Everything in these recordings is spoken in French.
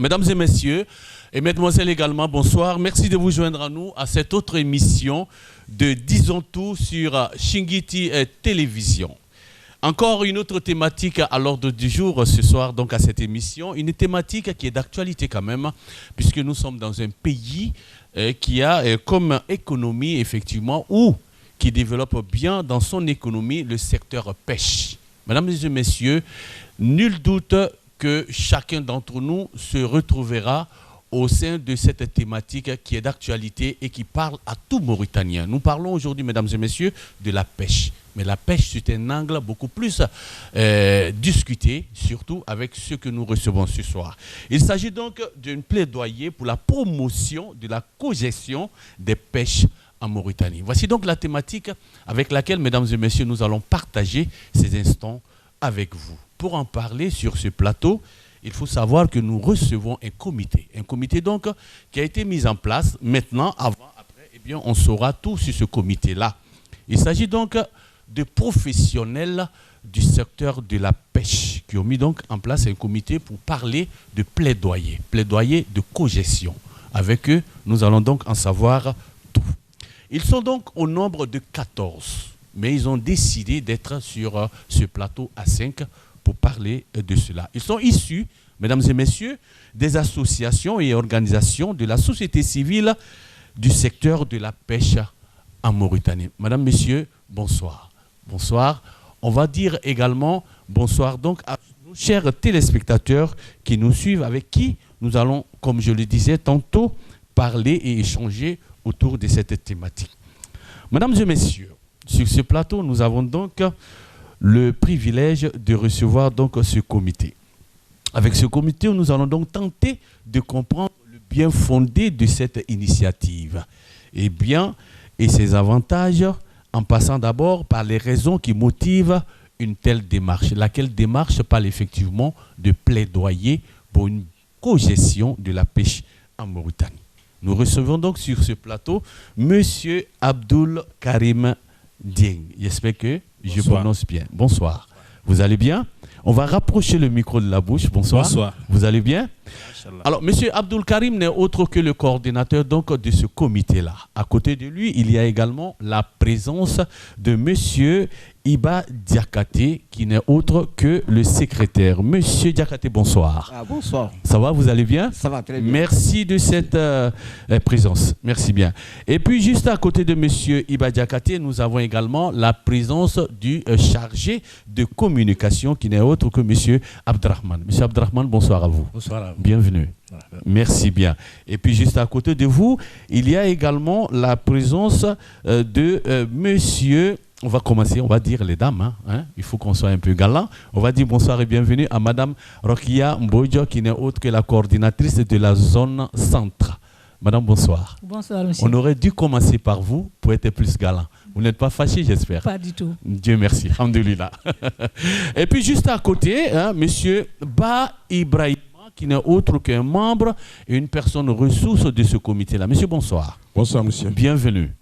Mesdames et messieurs, et mesdemoiselles également, bonsoir. Merci de vous joindre à nous à cette autre émission de Disons tout sur Shingiti Télévision. Encore une autre thématique à l'ordre du jour ce soir, donc à cette émission. Une thématique qui est d'actualité quand même, puisque nous sommes dans un pays qui a comme économie, effectivement, ou qui développe bien dans son économie le secteur pêche. Mesdames et messieurs, nul doute que chacun d'entre nous se retrouvera au sein de cette thématique qui est d'actualité et qui parle à tout Mauritanien. Nous parlons aujourd'hui, mesdames et messieurs, de la pêche. Mais la pêche, c'est un angle beaucoup plus discuté, surtout avec ceux que nous recevons ce soir. Il s'agit donc d'un plaidoyer pour la promotion de la cogestion des pêches en Mauritanie. Voici donc la thématique avec laquelle, mesdames et messieurs, nous allons partager ces instants avec vous. Pour en parler sur ce plateau, il faut savoir que nous recevons un comité. Un comité donc qui a été mis en place. Maintenant, avant, après, eh bien, on saura tout sur ce comité-là. Il s'agit donc de professionnels du secteur de la pêche qui ont mis donc en place un comité pour parler de plaidoyer de cogestion. Avec eux, nous allons donc en savoir tout. Ils sont donc au nombre de 14, mais ils ont décidé d'être sur ce plateau à 5 pour parler de cela. Ils sont issus, mesdames et messieurs, des associations et organisations de la société civile du secteur de la pêche en Mauritanie. Madame, messieurs, bonsoir. Bonsoir. On va dire également bonsoir donc à nos chers téléspectateurs qui nous suivent, avec qui nous allons, comme je le disais tantôt, parler et échanger autour de cette thématique. Mesdames et messieurs, sur ce plateau, nous avons donc le privilège de recevoir donc ce comité. Avec ce comité, nous allons donc tenter de comprendre le bien fondé de cette initiative et ses avantages, en passant d'abord par les raisons qui motivent une telle démarche. Laquelle démarche parle effectivement de plaidoyer pour une cogestion de la pêche en Mauritanie. Nous recevons donc sur ce plateau M. Abdul Karim Dieng. J'espère que je prononce bien. Bonsoir. Vous allez bien? On va rapprocher le micro de la bouche. Bonsoir. Bonsoir. Vous allez bien? Alors, M. Abdul Karim n'est autre que le coordinateur donc, de ce comité-là. À côté de lui, il y a également la présence de M. Iba Diakate, qui n'est autre que le secrétaire. Monsieur Diakate, bonsoir. Ah, bonsoir. Ça va, vous allez bien? Ça va très bien. Merci de cette présence. Merci bien. Et puis, juste à côté de Monsieur Iba Diakate, nous avons également la présence du chargé de communication, qui n'est autre que Monsieur Abdrahman. Monsieur Abdrahman, bonsoir à vous. Bonsoir à vous. Bienvenue. Merci bien. Et puis, juste à côté de vous, il y a également la présence de Monsieur... On va commencer, on va dire les dames, hein. Il faut qu'on soit un peu galant. On va dire bonsoir et bienvenue à Madame Rokia Mbojo, qui n'est autre que la coordinatrice de la zone centre. Madame, bonsoir. Bonsoir, monsieur. On aurait dû commencer par vous pour être plus galant. Vous n'êtes pas fâché, j'espère? Pas du tout. Dieu merci. Alhamdoulilah. Et puis juste à côté, monsieur Ba Ibrahim, qui n'est autre qu'un membre et une personne ressource de ce comité-là. Monsieur, bonsoir. Bonsoir, monsieur. Bienvenue.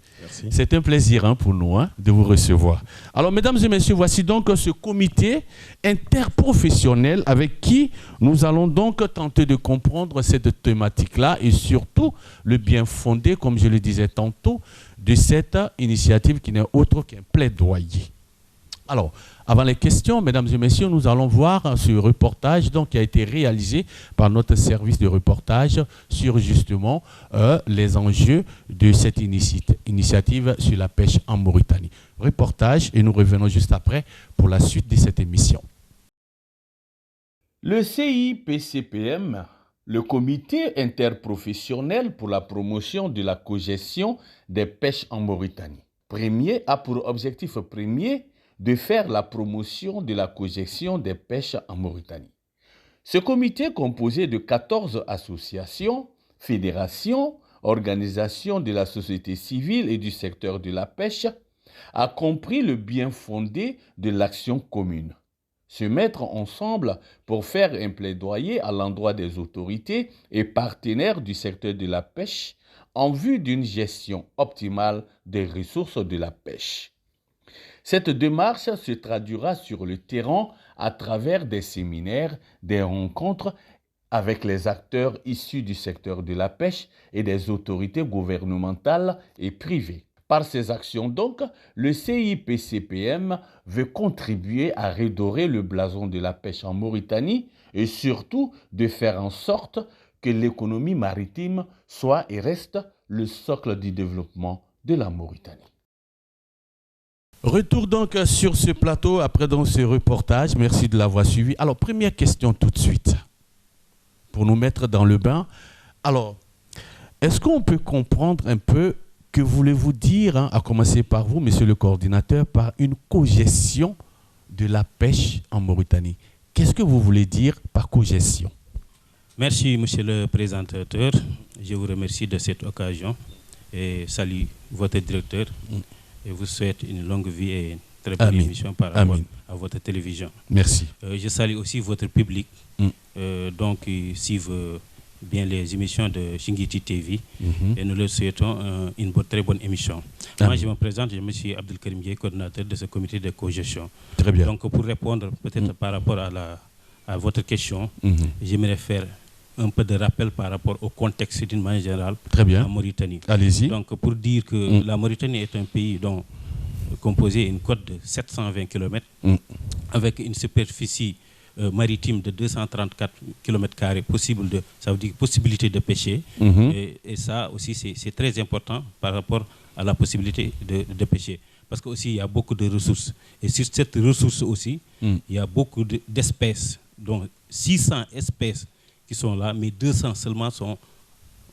C'est un plaisir pour nous de vous recevoir. Alors, mesdames et messieurs, voici donc ce comité interprofessionnel avec qui nous allons donc tenter de comprendre cette thématique-là et surtout le bien fondé, comme je le disais tantôt, de cette initiative qui n'est autre qu'un plaidoyer. Alors, avant les questions, mesdames et messieurs, nous allons voir ce reportage donc, qui a été réalisé par notre service de reportage sur justement les enjeux de cette initiative sur la pêche en Mauritanie. Reportage et nous revenons juste après pour la suite de cette émission. Le CIPCPM, le Comité interprofessionnel pour la promotion de la cogestion des pêches en Mauritanie, a pour objectif premier de faire la promotion de la cogestion des pêches en Mauritanie. Ce comité, composé de 14 associations, fédérations, organisations de la société civile et du secteur de la pêche, a compris le bien fondé de l'action commune. Se mettre ensemble pour faire un plaidoyer à l'endroit des autorités et partenaires du secteur de la pêche en vue d'une gestion optimale des ressources de la pêche. Cette démarche se traduira sur le terrain à travers des séminaires, des rencontres avec les acteurs issus du secteur de la pêche et des autorités gouvernementales et privées. Par ces actions donc, le CIPCPM veut contribuer à redorer le blason de la pêche en Mauritanie et surtout de faire en sorte que l'économie maritime soit et reste le socle du développement de la Mauritanie. Retour donc sur ce plateau après donc ce reportage. Merci de l'avoir suivi. Alors, première question tout de suite, pour nous mettre dans le bain. Alors, est-ce qu'on peut comprendre un peu que voulez-vous dire, à commencer par vous, monsieur le coordinateur, par une cogestion de la pêche en Mauritanie? Qu'est-ce que vous voulez dire par cogestion? Merci, monsieur le présentateur. Je vous remercie de cette occasion et salue votre directeur et vous souhaite une longue vie et une très bonne émission par rapport à votre télévision. Merci. Je salue aussi votre public, donc qui suivent bien les émissions de Shingiti TV et nous leur souhaitons une très bonne émission. Moi, je me présente, je suis Abdelkarim Gueye, coordinateur de ce comité de cogestion. Très bien. Donc, pour répondre peut-être par rapport à votre question, j'aimerais faire un peu de rappel par rapport au contexte d'une manière générale en Mauritanie. Allez-y. Donc, pour dire que la Mauritanie est un pays composé d'une côte de 720 km avec une superficie maritime de 234 km², ça veut dire possibilité de pêcher. Et ça aussi, c'est très important par rapport à la possibilité de pêcher. Parce qu'aussi, il y a beaucoup de ressources. Et sur cette ressource aussi, il y a beaucoup d'espèces, dont 600 espèces qui sont là, mais 200 seulement sont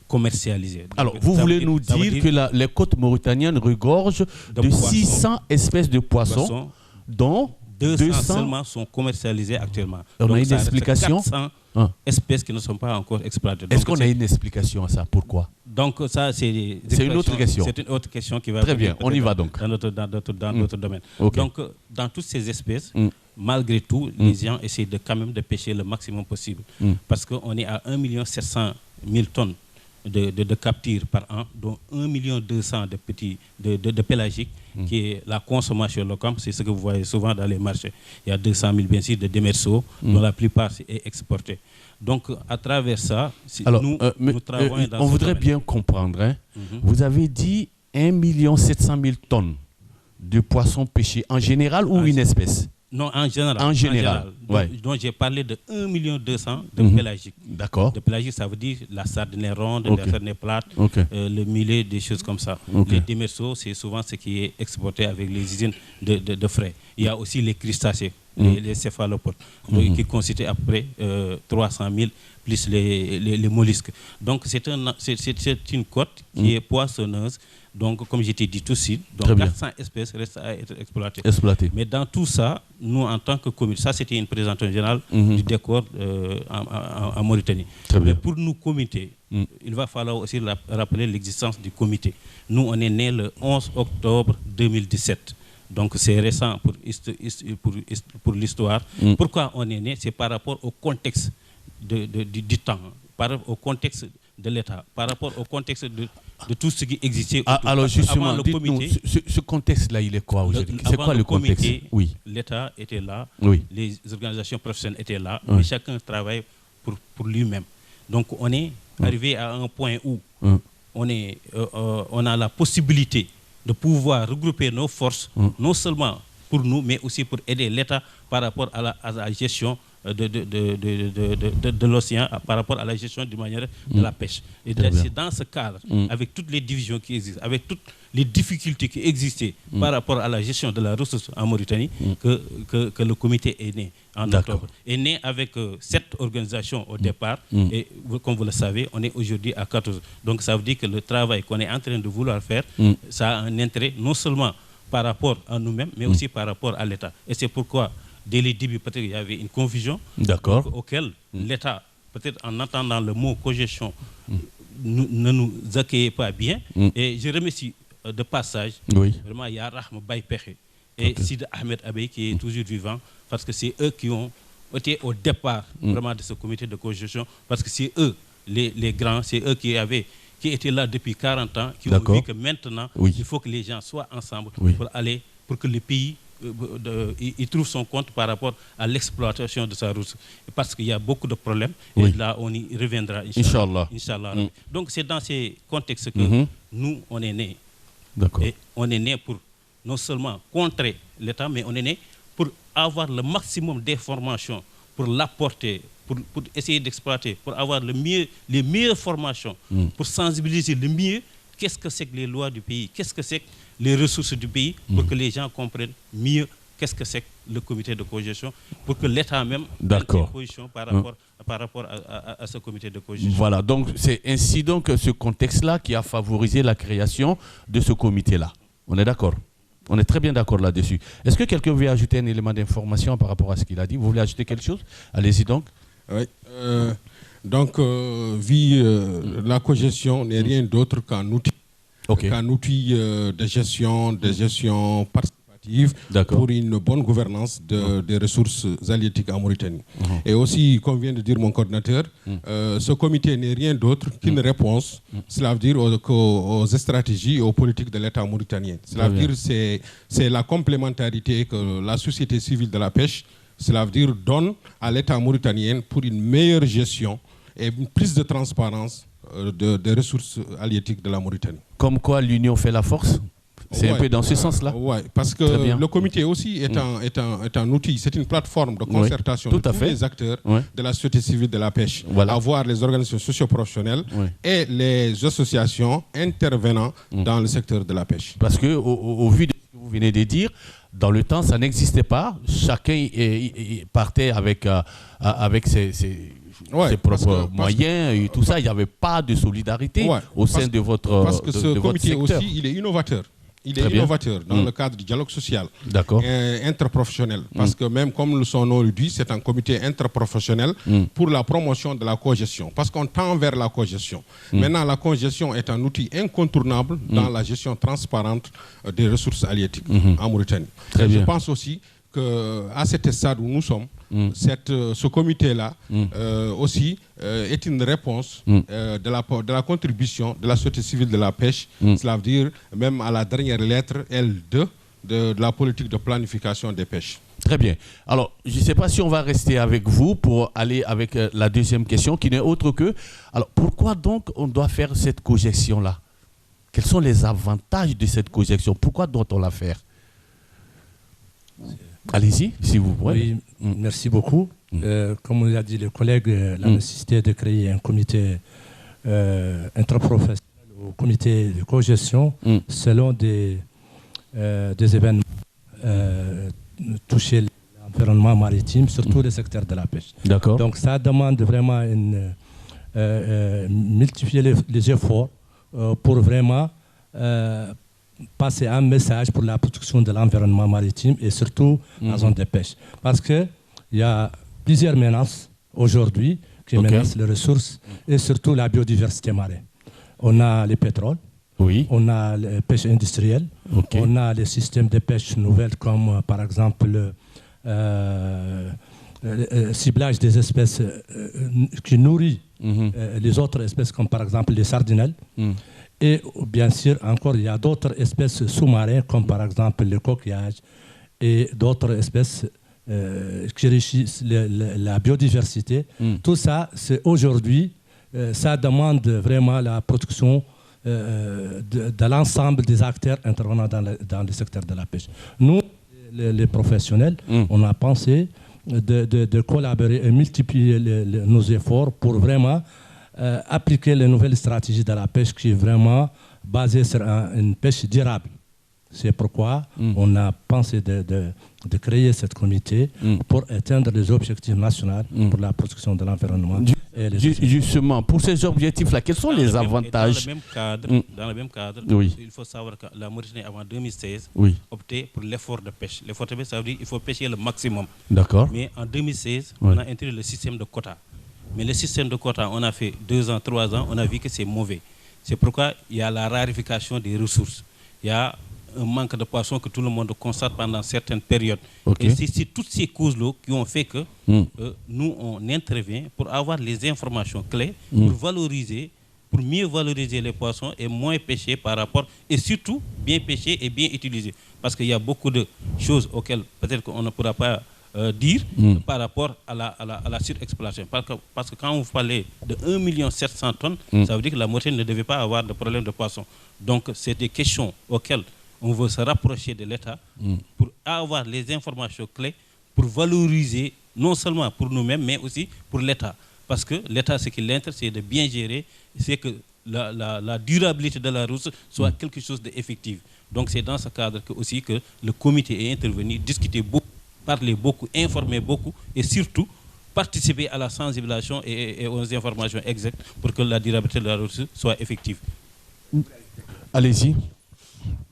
commercialisées. Alors, vous voulez nous dire que les côtes mauritaniennes regorgent de 600 espèces de poissons, dont 200 seulement sont commercialisées actuellement. On a une explication? 400 espèces qui ne sont pas encore exploitées. Est-ce qu'on a une explication à ça? Pourquoi? Donc ça, c'est une autre question. C'est une autre question qui va... Très bien, on y va donc. Dans notre domaine. Okay. Donc, dans toutes ces espèces, malgré tout, les gens essaient quand même de pêcher le maximum possible. Parce qu'on est à 1 700 000 tonnes de captures par an, dont 1 200 000 de pélagiques, qui est la consommation locale. C'est ce que vous voyez souvent dans les marchés. Il y a 200 000 bien sûr de démerceaux, dont la plupart est exportée. Donc, à travers ça, nous travaillons dans on voudrait bien comprendre. Hein. Vous avez dit 1 700 000 tonnes de poissons pêchés en général ou une espèce? Non, en général. En général. Donc, j'ai parlé de 1 200 000 de pélagiques. D'accord. De pélagiques, ça veut dire la sardine ronde, la sardine plate, le mulet, des choses comme ça. Les démerceaux, c'est souvent ce qui est exporté avec les usines de frais. Il y a aussi les crustacés, les céphalopodes, qui constituent à peu près 300 000, plus les mollusques. Donc, c'est une côte qui est poissonneuse. Donc, comme je t'ai dit tout de suite, 400 espèces restent à être exploitées. Mais dans tout ça, nous, en tant que comité, ça c'était une présentation générale du décor en Mauritanie. Mais pour nous, comité, il va falloir aussi rappeler l'existence du comité. Nous, on est né le 11 octobre 2017. Donc, c'est récent pour l'histoire. Pourquoi on est né? C'est par rapport au contexte du temps, par rapport au contexte de l'État, par rapport au contexte de tout ce qui existait autour. Alors justement, dites-nous, ce contexte-là, il est quoi aujourd'hui? C'est quoi le contexte? L'État était là, les organisations professionnelles étaient là, mais chacun travaille pour lui-même. Donc on est arrivé à un point où on a la possibilité de pouvoir regrouper nos forces, non seulement pour nous, mais aussi pour aider l'État par rapport à la gestion de l'océan, par rapport à la gestion d'une manière de la pêche. Et c'est dans ce cadre, avec toutes les divisions qui existent, avec toutes les difficultés qui existaient par rapport à la gestion de la ressource en Mauritanie, que le comité est né en octobre. Est né avec 7 organisations au départ, et comme vous le savez, on est aujourd'hui à 14. Donc ça veut dire que le travail qu'on est en train de vouloir faire, ça a un intérêt non seulement par rapport à nous-mêmes, mais aussi par rapport à l'État. Et c'est pourquoi dès les débuts, peut-être il y avait une confusion auquel l'État, peut-être en entendant le mot cogestion, ne nous accueillait pas bien. Et je remercie de passage, vraiment, il y a Rahma Baypeche et Sid Ahmed Abey qui est toujours vivant, parce que c'est eux qui ont été au départ vraiment de ce comité de cogestion, parce que c'est eux, les grands, c'est eux qui étaient là depuis 40 ans, qui ont vu que maintenant, il faut que les gens soient ensemble pour que le pays il trouve son compte par rapport à l'exploitation de sa ressource. Parce qu'il y a beaucoup de problèmes. Et là, on y reviendra, Inch'Allah. Donc, c'est dans ces contextes que nous, on est nés. Et on est nés pour non seulement contrer l'État, mais on est nés pour avoir le maximum d'informations, pour l'apporter, pour essayer d'exploiter, pour avoir les meilleures formations, pour sensibiliser le mieux qu'est-ce que c'est que les lois du pays, qu'est-ce que c'est que les ressources du pays, pour que les gens comprennent mieux qu'est-ce que c'est que le comité de cogestion, pour que l'État même ait une position par rapport à ce comité de cogestion. Voilà, donc c'est ainsi donc ce contexte-là qui a favorisé la création de ce comité-là. On est d'accord? On est très bien d'accord là-dessus. Est-ce que quelqu'un veut ajouter un élément d'information par rapport à ce qu'il a dit? Vous voulez ajouter quelque chose? Allez-y donc. Oui. Donc, la cogestion n'est rien d'autre qu'un outil, de gestion participative pour une bonne gouvernance des ressources halieutiques en Mauritanie. Et aussi, comme vient de dire mon coordinateur, ce comité n'est rien d'autre qu'une réponse, cela veut dire aux stratégies et aux politiques de l'État mauritanien. Cela veut dire que c'est la complémentarité que la société civile de la pêche, cela veut dire donne à l'État mauritanien pour une meilleure gestion et une prise de transparence des ressources halieutiques de la Mauritanie. Comme quoi l'union fait la force? C'est un peu dans ce sens-là? Oui, parce que le comité aussi est un outil, c'est une plateforme de concertation de tous les acteurs de la société civile de la pêche, à voir les organisations socio-professionnelles et les associations intervenant dans le secteur de la pêche. Parce qu'au vu de ce que vous venez de dire, dans le temps, ça n'existait pas. Chacun partait avec ses propres moyens et tout ça. Il n'y avait pas de solidarité au sein de votre Parce que ce comité aussi, il est innovateur. Il est innovateur dans le cadre du dialogue social interprofessionnel. Parce que même comme son nom le dit, c'est un comité interprofessionnel pour la promotion de la cogestion. Parce qu'on tend vers la cogestion. Maintenant, la cogestion est un outil incontournable dans la gestion transparente des ressources halieutiques en Mauritanie. Je pense aussi qu'à cet stade où nous sommes, ce comité-là aussi est une réponse de la contribution de la société civile de la pêche, cela veut dire même à la dernière lettre L2 de la politique de planification des pêches. Très bien. Alors, je ne sais pas si on va rester avec vous pour aller avec la deuxième question qui n'est autre que, alors pourquoi donc on doit faire cette cogestion-là? Quels sont les avantages de cette cogestion? Pourquoi doit-on la faire? Allez-y, si vous voulez. Oui, merci beaucoup. Comme l'a dit le collègue, la nécessité de créer un comité interprofessionnel ou comité de cogestion selon des événements toucher l'environnement maritime, surtout le secteur de la pêche. D'accord. Donc ça demande vraiment multiplier les efforts pour vraiment passer un message pour la protection de l'environnement maritime et surtout la zone de pêche. Parce qu'il y a plusieurs menaces aujourd'hui qui menacent les ressources et surtout la biodiversité marine. On a le pétrole, on a la pêche industrielle, on a les systèmes de pêche nouvelles comme par exemple le ciblage des espèces qui nourrit les autres espèces comme par exemple les sardinelles. Et bien sûr, encore, il y a d'autres espèces sous-marines, comme par exemple le coquillage et d'autres espèces qui enrichissent la biodiversité. Tout ça, c'est aujourd'hui, ça demande vraiment la protection de l'ensemble des acteurs intervenant dans le secteur de la pêche. Nous, les professionnels, on a pensé de collaborer et multiplier nos efforts pour vraiment appliquer les nouvelles stratégies de la pêche qui est vraiment basée sur une pêche durable. C'est pourquoi on a pensé de créer ce comité pour atteindre les objectifs nationaux pour la protection de l'environnement. Justement, pour ces objectifs-là, quels sont les avantages? Dans le même cadre, il faut savoir que la Mauritanie, avant 2016, optait pour l'effort de pêche. L'effort de pêche, ça veut dire qu'il faut pêcher le maximum. D'accord. Mais en 2016, on a introduit le système de quotas. Mais le système de quotas, on a fait 2 ans, 3 ans, on a vu que c'est mauvais. C'est pourquoi il y a la rarification des ressources. Il y a un manque de poissons que tout le monde constate pendant certaines périodes. Et c'est toutes ces causes-là qui ont fait que nous, on intervient pour avoir les informations clés, pour valoriser pour mieux valoriser les poissons et moins pêcher par rapport, et surtout bien pêcher et bien utiliser. Parce qu'il y a beaucoup de choses auxquelles peut-être qu'on ne pourra pas dire par rapport à la surexploitation. Parce que quand vous parlez de 1 700 000 tonnes, ça veut dire que la Mauritanie ne devait pas avoir de problème de poissons. Donc c'est des questions auxquelles on veut se rapprocher de l'État pour avoir les informations clés, pour valoriser non seulement pour nous-mêmes, mais aussi pour l'État. Parce que l'État, ce qui l'intéresse, c'est de bien gérer, c'est que la durabilité de la ressource soit quelque chose d'effectif. Donc c'est dans ce cadre aussi que le comité est intervenu, discuté beaucoup, parlé beaucoup, informé beaucoup, et surtout participer à la sensibilisation et aux informations exactes pour que la durabilité de la ressource soit effective. Allez-y.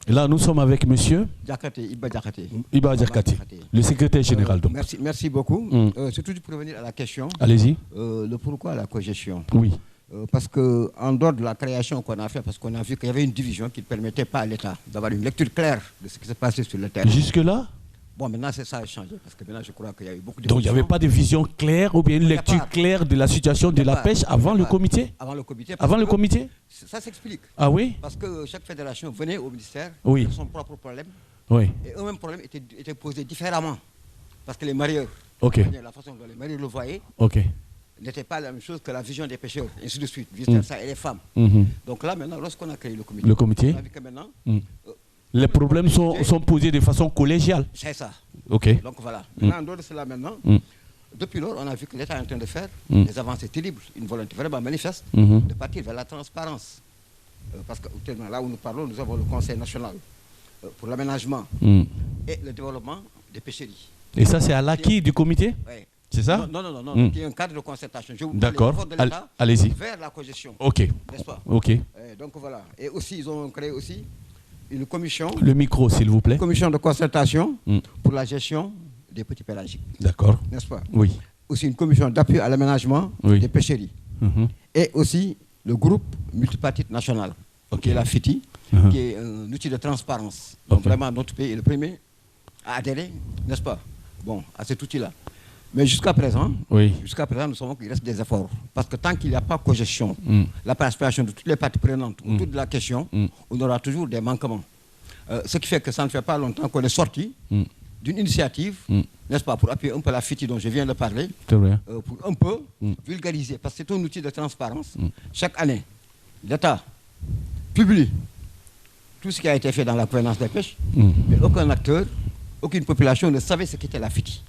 Là, nous sommes avec monsieur Iba Diakhaté, le secrétaire général. Donc. Merci beaucoup. Surtout pour revenir à la question. Allez-y. Le pourquoi la cogestion. Oui. Parce qu'en dehors de la création qu'on a fait, parce qu'on a vu qu'il y avait une division qui ne permettait pas à l'État d'avoir une lecture claire de ce qui se passait sur le terrain. Jusque-là? Bon, maintenant, c'est ça a changé, parce que maintenant, je crois qu'il y a eu beaucoup de... Donc, il n'y avait pas de vision claire ou bien une lecture claire de la situation de la pêche avant le comité? Avant le comité. Avant le comité? Ça s'explique. Ah oui? Parce que chaque fédération venait au ministère avec son propre problème. Oui. Et eux-mêmes problèmes étaient posés différemment. Parce que les marieurs, la façon dont les marieurs le voyaient, n'était pas la même chose que la vision des pêcheurs, et ainsi de suite, vice-versa, et les femmes. Donc là, maintenant, lorsqu'on a créé le comité, on a vu que maintenant... les problèmes sont posés de façon collégiale. C'est ça. Ok. Donc voilà. Maintenant, en dehors de cela, maintenant, depuis lors, on a vu que l'État est en train de faire des avancées terribles, une volonté vraiment manifeste de partir vers la transparence. Parce que là où nous parlons, nous avons le Conseil national pour l'aménagement et le développement des pêcheries. Et ça, c'est à l'acquis du comité? Oui. C'est ça? Non. Qui est un cadre de concertation. Je vous d'accord. Allez-y. Vers la cogestion. Ok. N'est-ce pas? Ok. Donc voilà. Et aussi, ils ont créé aussi une commission. Le micro, s'il vous plaît. Une commission de concertation pour la gestion des petits pélagiques. D'accord. N'est-ce pas? Oui. Aussi une commission d'appui à l'aménagement des pêcheries. Et aussi le groupe multipartite national, qui est la FITI, qui est un outil de transparence. Donc vraiment, notre pays est le premier à adhérer, n'est-ce pas? Bon, à cet outil-là. Mais jusqu'à présent, nous savons qu'il reste des efforts. Parce que tant qu'il n'y a pas cogestion, la participation de toutes les parties prenantes autour de la question, on aura toujours des manquements. Ce qui fait que ça ne fait pas longtemps qu'on est sorti d'une initiative, n'est-ce pas, pour appuyer un peu la FITI dont je viens de parler, pour un peu vulgariser, parce que c'est un outil de transparence. Chaque année, l'État publie tout ce qui a été fait dans la gouvernance des pêches, mais aucun acteur, aucune population ne savait ce qu'était la FITI.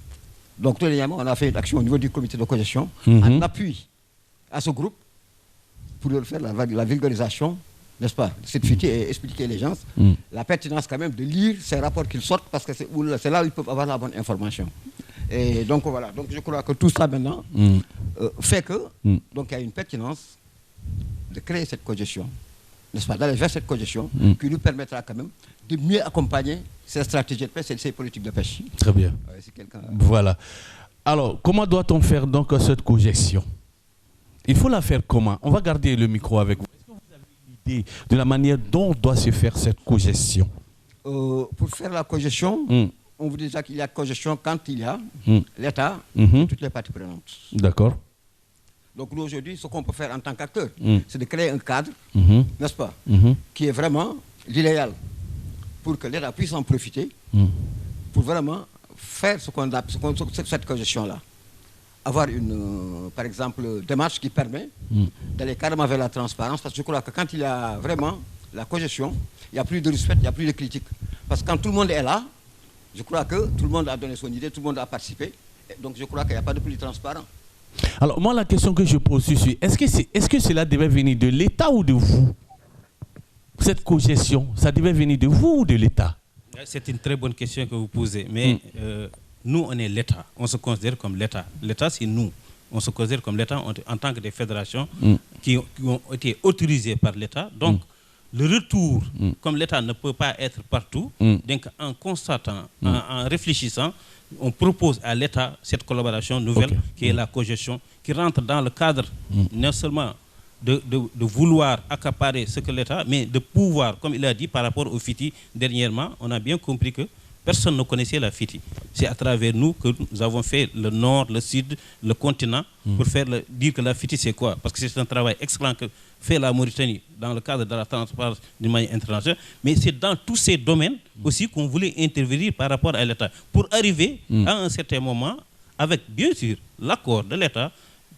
Donc, tout dernièrement, on a fait une action au niveau du comité de cogestion, en appui à ce groupe, pour faire la vulgarisation, n'est-ce pas, de cette FITI et expliquer les gens la pertinence quand même de lire ces rapports qu'ils sortent, parce que c'est là où ils peuvent avoir la bonne information. Et donc, voilà. Donc, je crois que tout ça maintenant fait que, donc, il y a une pertinence de créer cette cogestion, n'est-ce pas, d'aller vers cette cogestion qui nous permettra quand même de mieux accompagner ces stratégies de pêche et ces politiques de pêche. Très bien. Voilà. Alors, comment doit-on faire donc cette cogestion? Il faut la faire comment? On va garder le micro avec vous. Est-ce que vous avez une idée de la manière dont doit se faire cette cogestion? Pour faire la cogestion, on vous dit déjà qu'il y a cogestion quand il y a l'État et toutes les parties prenantes. D'accord. Donc nous aujourd'hui, ce qu'on peut faire en tant qu'acteur, c'est de créer un cadre, n'est-ce pas, qui est vraiment l'idéal pour que l'État puisse en profiter, pour vraiment faire cette cogestion-là. Avoir une, par exemple, démarche qui permet d'aller carrément vers la transparence, parce que je crois que quand il y a vraiment la cogestion, il n'y a plus de respect, il n'y a plus de critique. Parce que quand tout le monde est là, je crois que tout le monde a donné son idée, tout le monde a participé, donc je crois qu'il n'y a pas de plus transparent. Alors moi, la question que je pose ici, est-ce que cela devait venir de l'État ou de vous? Cette cogestion, ça devait venir de vous ou de l'État? C'est une très bonne question que vous posez, mais nous, on est l'État, on se considère comme l'État. L'État, c'est nous. On se considère comme l'État en tant que des fédérations qui ont été autorisées par l'État. Donc, le retour, comme l'État ne peut pas être partout, donc en constatant, en réfléchissant, on propose à l'État cette collaboration nouvelle qui est la cogestion, qui rentre dans le cadre non seulement de vouloir accaparer ce que l'État, mais de pouvoir, comme il a dit par rapport au FITI dernièrement, on a bien compris que personne ne connaissait la FITI. C'est à travers nous que nous avons fait le nord, le sud, le continent, pour dire que la FITI c'est quoi. Parce que c'est un travail excellent que fait la Mauritanie dans le cadre de la transparence d'une manière internationale. Mais c'est dans tous ces domaines aussi qu'on voulait intervenir par rapport à l'État. Pour arriver à un certain moment, avec bien sûr l'accord de l'État,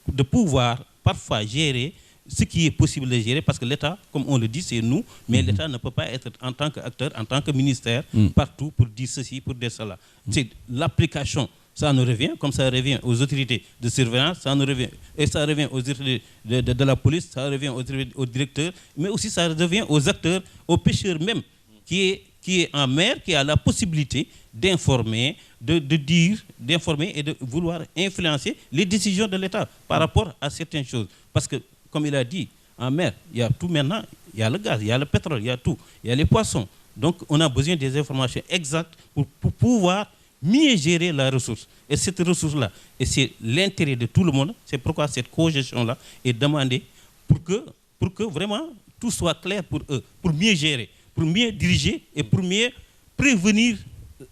de pouvoir parfois gérer ce qui est possible de gérer, parce que l'État, comme on le dit, c'est nous, mais l'État ne peut pas être en tant qu'acteur, en tant que ministère, partout pour dire ceci, pour dire cela. C'est l'application, ça nous revient, comme ça revient aux autorités de surveillance, ça nous revient, et ça revient aux autorités de la police, ça revient aux directeurs, mais aussi ça revient aux acteurs, aux pêcheurs même, qui est en mer, qui a la possibilité d'informer, de dire, d'informer et de vouloir influencer les décisions de l'État par rapport à certaines choses. Parce que, comme il a dit, en mer, il y a tout maintenant, il y a le gaz, il y a le pétrole, il y a tout, il y a les poissons. Donc, on a besoin des informations exactes pour pouvoir mieux gérer la ressource. Et cette ressource-là, et c'est l'intérêt de tout le monde, c'est pourquoi cette co-gestion-là est demandée pour que vraiment tout soit clair pour eux, pour mieux gérer, pour mieux diriger et pour mieux prévenir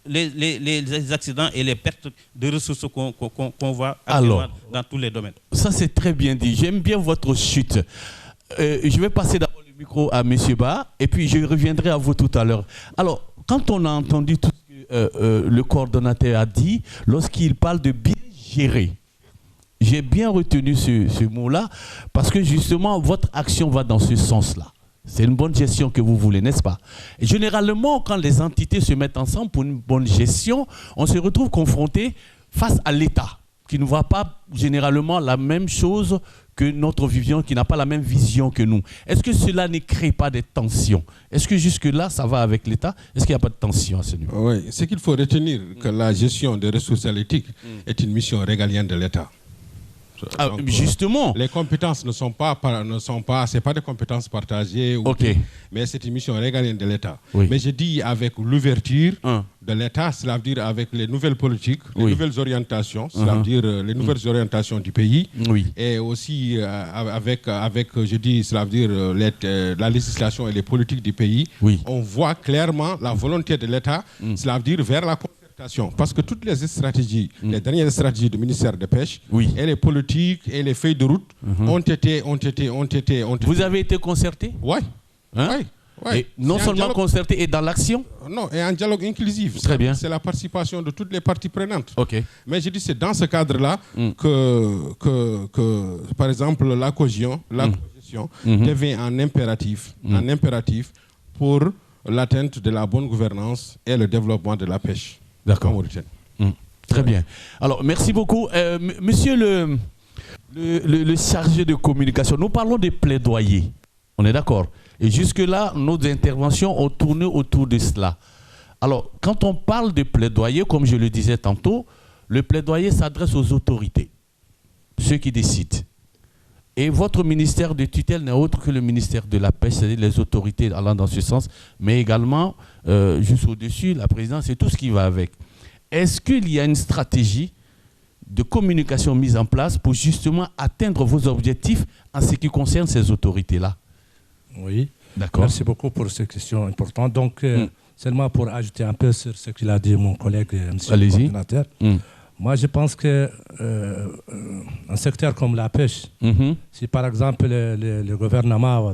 les accidents et les pertes de ressources qu'on va avoir dans tous les domaines. Ça, c'est très bien dit. J'aime bien votre chute. Je vais passer d'abord le micro à M. Ba et puis je reviendrai à vous tout à l'heure. Alors, quand on a entendu tout ce que le coordonnateur a dit, lorsqu'il parle de bien gérer, j'ai bien retenu ce mot-là parce que justement, votre action va dans ce sens-là. C'est une bonne gestion que vous voulez, n'est-ce pas? Et généralement, quand les entités se mettent ensemble pour une bonne gestion, on se retrouve confronté face à l'État, qui ne voit pas généralement la même chose que notre vision, qui n'a pas la même vision que nous. Est-ce que cela ne crée pas des tensions? Est-ce que jusque-là, ça va avec l'État? Est-ce qu'il n'y a pas de tension à ce niveau? Oui, c'est qu'il faut retenir que la gestion des ressources halieutiques est une mission régalienne de l'État. Donc, justement, les compétences ne sont pas c'est pas des compétences partagées, mais c'est une mission régalienne de l'État. Oui. Mais je dis avec l'ouverture de l'État, cela veut dire avec les nouvelles politiques, les nouvelles orientations, cela veut dire les nouvelles orientations du pays, et aussi avec je dis, cela veut dire la législation et les politiques du pays. On voit clairement la volonté de l'État, cela veut dire vers la parce que toutes les stratégies, les dernières stratégies du ministère de Pêche, et les politiques et les feuilles de route ont été. Vous avez été concerté? Oui. Et non seulement concerté et dans l'action? Non, et en dialogue inclusif. Très bien. C'est la participation de toutes les parties prenantes. Mais je dis c'est dans ce cadre-là que, par exemple, la cogestion devient un impératif pour l'atteinte de la bonne gouvernance et le développement de la pêche. D'accord. Très bien. Alors, merci beaucoup. Monsieur le chargé de communication, nous parlons des plaidoyers. On est d'accord? Et jusque-là, nos interventions ont tourné autour de cela. Alors, quand on parle de plaidoyer, comme je le disais tantôt, le plaidoyer s'adresse aux autorités, ceux qui décident. Et votre ministère de tutelle n'est autre que le ministère de la Pêche, c'est-à-dire les autorités allant dans ce sens, mais également, juste au-dessus, la présidence et tout ce qui va avec. Est-ce qu'il y a une stratégie de communication mise en place pour justement atteindre vos objectifs en ce qui concerne ces autorités-là? Oui, d'accord. Merci beaucoup pour ces questions importantes. Donc, seulement pour ajouter un peu sur ce qu'il a dit mon collègue, M. le coordinateur. Moi, je pense qu'un secteur comme la pêche, si par exemple le gouvernement,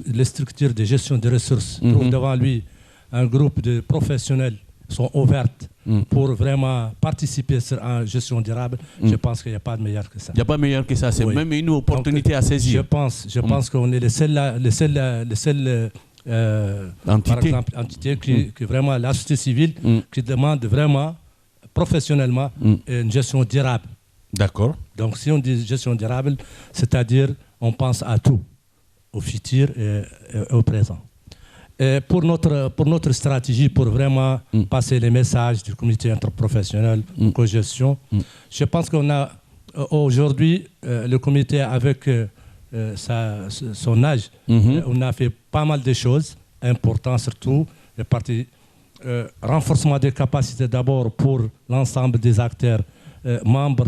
les structures de gestion des ressources trouvent devant lui un groupe de professionnels sont ouvertes pour vraiment participer à une gestion durable, je pense qu'il n'y a pas de meilleur que ça. Il n'y a pas meilleur que ça, c'est même une opportunité à saisir. Je pense qu'on est les seules par exemple, entités qui vraiment la société civile qui demande vraiment professionnellement une gestion durable. D'accord. Donc si on dit gestion durable, c'est-à-dire on pense à tout, au futur et au présent. Et pour notre stratégie, pour vraiment passer les messages du comité interprofessionnel co-gestion, je pense qu'on a aujourd'hui le comité avec son âge, on a fait pas mal de choses importantes, surtout les parties renforcement des capacités d'abord pour l'ensemble des acteurs membres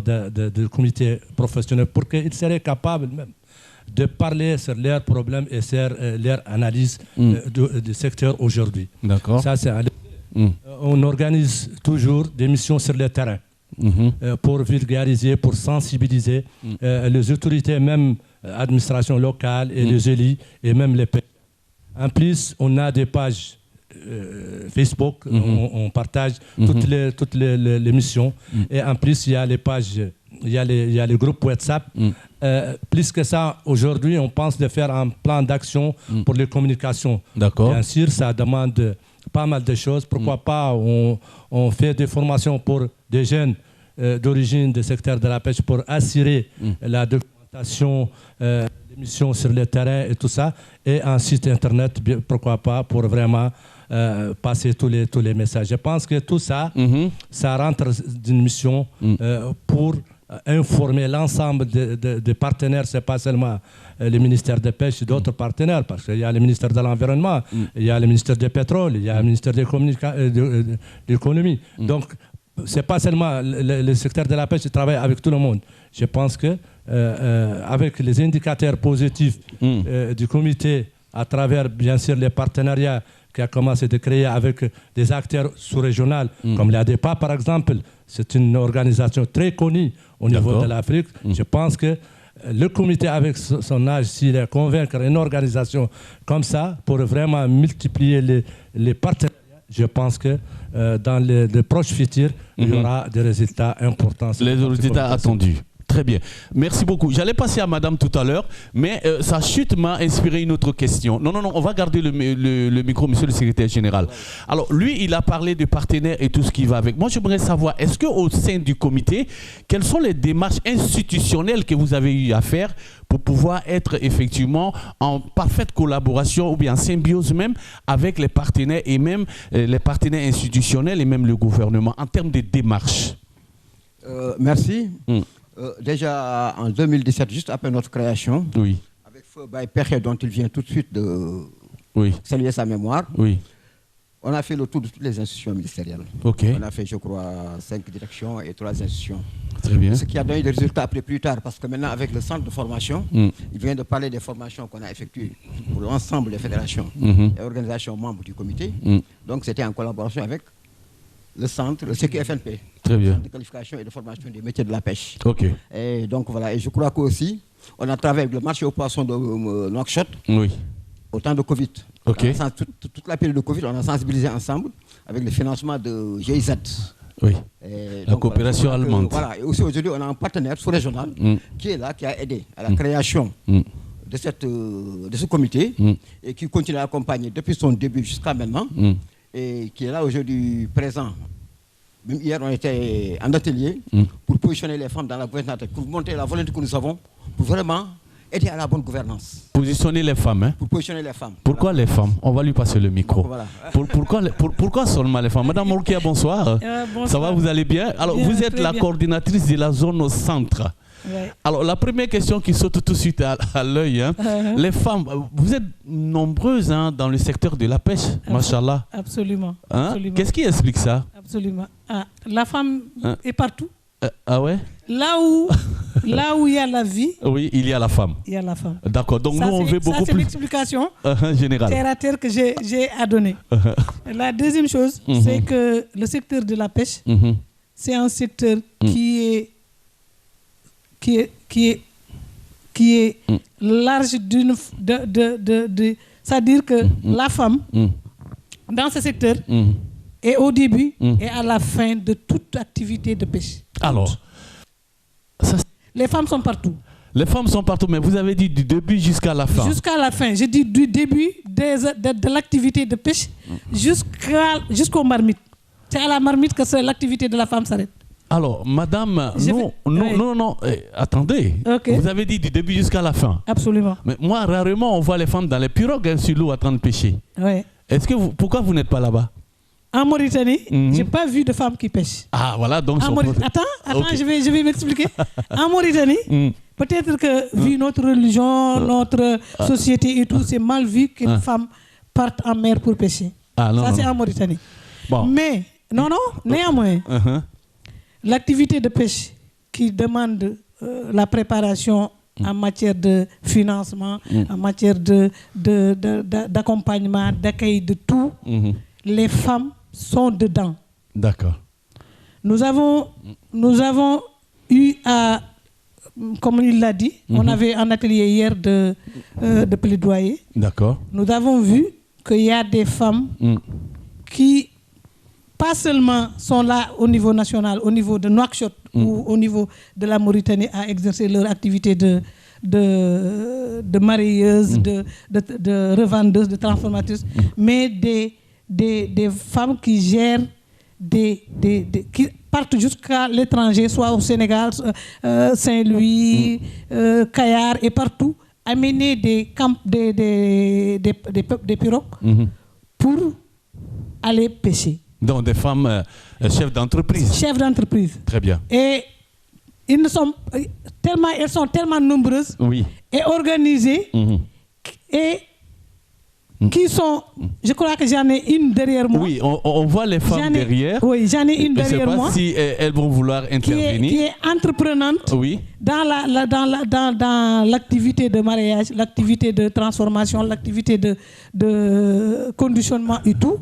du comité professionnel pour qu'ils seraient capables même de parler sur leurs problèmes et sur leur analyse du secteur aujourd'hui. D'accord. Ça, c'est on organise toujours des missions sur le terrain pour vulgariser, pour sensibiliser les autorités, même l'administration locale et les élus et même les pays. En plus, on a des pages Facebook, on partage toutes les missions. Et en plus, il y a les pages, il y a les groupes WhatsApp. Plus que ça, aujourd'hui, on pense de faire un plan d'action pour les communications. Bien sûr, ça demande pas mal de choses. Pourquoi pas, on fait des formations pour des jeunes d'origine du secteur de la pêche pour assurer la documentation des missions sur le terrain et tout ça. Et un site internet, pourquoi pas, pour vraiment passer tous les messages. Je pense que tout ça, ça rentre d'une mission pour informer l'ensemble des partenaires. Ce n'est pas seulement le ministère de pêche et d'autres partenaires, parce qu'il y a le ministère de l'Environnement, il y a le ministère du Pétrole, il y a le ministère de l'Économie. Donc, ce n'est pas seulement le secteur de la pêche qui travaille avec tout le monde. Je pense que avec les indicateurs positifs du comité, à travers bien sûr les partenariats qui a commencé à créer avec des acteurs sous-régionaux, comme l'ADEPA par exemple, c'est une organisation très connue au niveau de l'Afrique. Je pense que le comité avec son âge, s'il est convaincre une organisation comme ça, pour vraiment multiplier les partenariats, je pense que dans le proche futur, il y aura des résultats importants. Les résultats attendus. Très bien. Merci beaucoup. J'allais passer à madame tout à l'heure, mais sa chute m'a inspiré une autre question. Non, on va garder le micro, monsieur le secrétaire général. Alors, lui, il a parlé de partenaires et tout ce qui va avec. Moi, j'aimerais savoir, est-ce qu'au sein du comité, quelles sont les démarches institutionnelles que vous avez eu à faire pour pouvoir être effectivement en parfaite collaboration ou bien en symbiose même avec les partenaires et même les partenaires institutionnels et même le gouvernement en termes de démarches? Merci. Déjà en 2017, juste après notre création, avec Feu Baye Perret, dont il vient tout de suite de saluer sa mémoire, on a fait le tour de toutes les institutions ministérielles. On a fait, je crois, 5 directions et 3 institutions. Très bien. Ce qui a donné des résultats après plus tard, parce que maintenant, avec le centre de formation, il vient de parler des formations qu'on a effectuées pour l'ensemble des fédérations et organisations membres du comité. Donc, c'était en collaboration avec le centre, le CQFNP. Très bien. De qualification et de formation des métiers de la pêche. Et donc voilà, et je crois qu'aussi, on a travaillé avec le marché aux poissons de Nouakchott au temps de Covid. Toute la période de Covid, on a sensibilisé ensemble avec le financement de GIZ. Et la coopération allemande. Voilà, et aussi aujourd'hui, on a un partenaire sous-régional qui est là, qui a aidé à la création de ce comité et qui continue à accompagner depuis son début jusqu'à maintenant et qui est là aujourd'hui présent. Même hier, on était en atelier pour positionner les femmes dans la gouvernance, pour montrer la volonté que nous avons pour vraiment aider à la bonne gouvernance. Positionner les femmes, hein? Pour positionner les femmes. Pourquoi les femmes? On va lui passer le micro. Pourquoi seulement les femmes? Madame Mourkia, bonsoir. Bonsoir. Ça va, vous allez bien? Alors, vous êtes la coordinatrice de la zone au centre. Alors, la première question qui saute tout de suite à l'œil, hein, les femmes, vous êtes nombreuses dans le secteur de la pêche, machallah. Absolument. Qu'est-ce qui explique ça? Absolument. La femme est partout. Ah ouais? Là où il y a la vie, il y a la femme. Il y a la femme. D'accord. Donc ça, nous, on veut beaucoup plus. C'est l'explication générale. Terre à terre que j'ai à donner. La deuxième chose, c'est que le secteur de la pêche, c'est un secteur qui est large c'est-à-dire que la femme, dans ce secteur, est au début et à la fin de toute activité de pêche. Alors, les femmes sont partout. Les femmes sont partout, mais vous avez dit du début jusqu'à la fin. Jusqu'à la fin. J'ai dit du début de l'activité de pêche jusqu'aux marmites. C'est à la marmite que l'activité de la femme s'arrête. Alors, madame, non, attendez. Vous avez dit du début jusqu'à la fin. Absolument. Mais moi, rarement, on voit les femmes dans les pirogues sur l'eau en train de pêcher. Pourquoi vous n'êtes pas là-bas? En Mauritanie, je n'ai pas vu de femmes qui pêchent. Ah, voilà, donc... Attends, je vais m'expliquer. En Mauritanie, peut-être que, vu notre religion, notre société et tout, c'est mal vu qu'une femme parte en mer pour pêcher. Ça, c'est en Mauritanie. Mais, néanmoins, l'activité de pêche qui demande la préparation en matière de financement, en matière d'accompagnement, d'accueil de tout, les femmes sont dedans. D'accord. Nous avons eu à, comme il l'a dit, on avait un atelier hier de plaidoyer. D'accord. Nous avons vu qu'il y a des femmes qui, pas seulement sont là au niveau national, au niveau de Nouakchott ou au niveau de la Mauritanie à exercer leur activité de marieuses, de revendeuses, de transformatrices, mais des femmes qui gèrent qui partent jusqu'à l'étranger, soit au Sénégal, Saint-Louis, Kayar et partout, amener des pirogues pour aller pêcher. Donc des femmes chefs d'entreprise. Chefs d'entreprise. Très bien. Et elles sont tellement nombreuses et organisées et qui sont, je crois que j'en ai une derrière moi. Oui, on voit les femmes derrière. Oui, j'en ai une derrière moi. Je ne sais pas si elles vont vouloir intervenir. Qui est entreprenante dans l'activité de mariage, l'activité de transformation, l'activité de conditionnement et tout.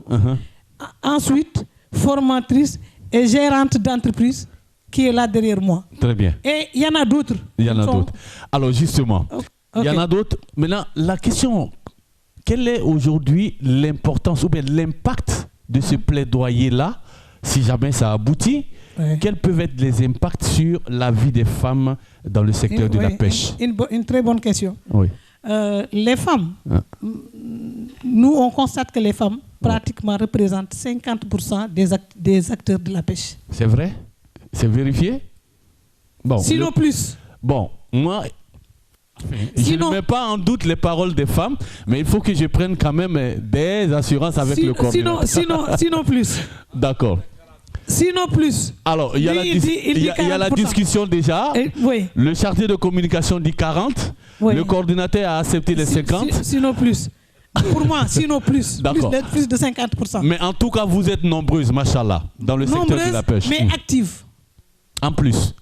Ensuite, formatrice et gérante d'entreprise qui est là derrière moi. Très bien. Et il y en a d'autres. Il y en a d'autres. Alors justement, il y en a d'autres. Maintenant, la question... Quelle est aujourd'hui l'importance ou bien l'impact de ce plaidoyer-là, si jamais ça aboutit? Quels peuvent être les impacts sur la vie des femmes dans le secteur de la pêche? Une très bonne question. Oui. Les femmes, nous on constate que les femmes pratiquement représentent 50% des acteurs de la pêche. C'est vrai? C'est vérifié? Bon, sinon plus. Bon, moi... Je ne mets pas en doute les paroles des femmes, mais il faut que je prenne quand même des assurances avec le coordinateur. Sinon plus. D'accord. Sinon plus. Alors, il y a la discussion déjà. Le chargé de communication dit 40. Le coordinateur a accepté les 50. Sinon plus. Pour moi, sinon plus. Plus de 50%. Mais en tout cas, vous êtes nombreuses, machallah, dans le secteur de la pêche. Mais actives. En plus.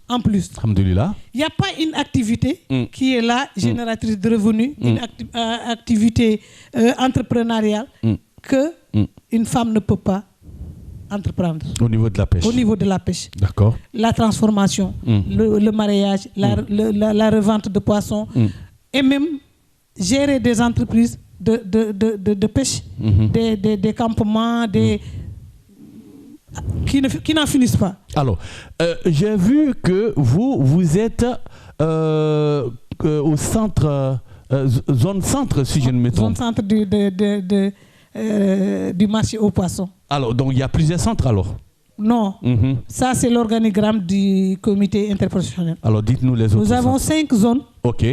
Alhamdulillah. Il n'y a pas une activité qui est là, génératrice de revenus, une activité entrepreneuriale qu'une femme ne peut pas entreprendre. Au niveau de la pêche. Au niveau de la pêche. D'accord. La transformation, le mariage, la revente de poissons et même gérer des entreprises de pêche, des campements, qui n'en finissent pas. Alors, j'ai vu que vous êtes au centre, zone centre, si je ne me trompe. Zone centre du marché aux poissons. Alors, donc il y a plusieurs centres alors? Non, ça c'est l'organigramme du comité interprofessionnel. Alors, dites-nous les autres. Nous avons 5 zones. Ok.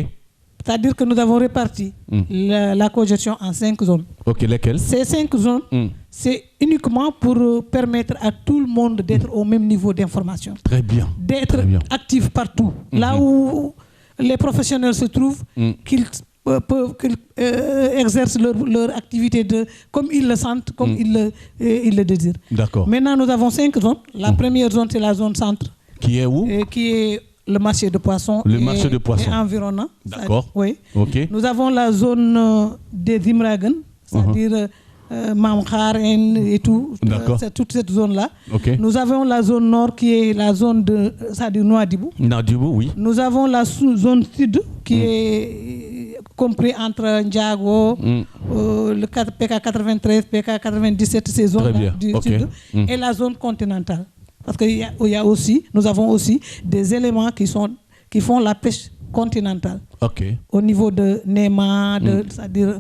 C'est-à-dire que nous avons réparti la cogestion en 5 zones. Ok, lesquelles? Ces 5 zones, c'est uniquement pour permettre à tout le monde d'être au même niveau d'information. Très bien. D'être actif partout. Là où les professionnels se trouvent, qu'ils exercent leur activité comme ils le sentent, comme ils le désirent. D'accord. Maintenant, nous avons 5 zones. La première zone, c'est la zone centre. Qui est où? Qui est le marché de poissons et environnant. D'accord. Oui. Okay. Nous avons la zone des Imragan, c'est-à-dire Mamkhar et tout, toute cette zone-là. Okay. Nous avons la zone nord qui est la zone de Nouadhibou. Nouadhibou, oui. Nous avons la zone sud qui est compris entre Ndiago, le PK 93, PK 97, ces zones du sud, et la zone continentale. Parce nous avons aussi des éléments qui font la pêche continentale. Au niveau de Néma, c'est-à-dire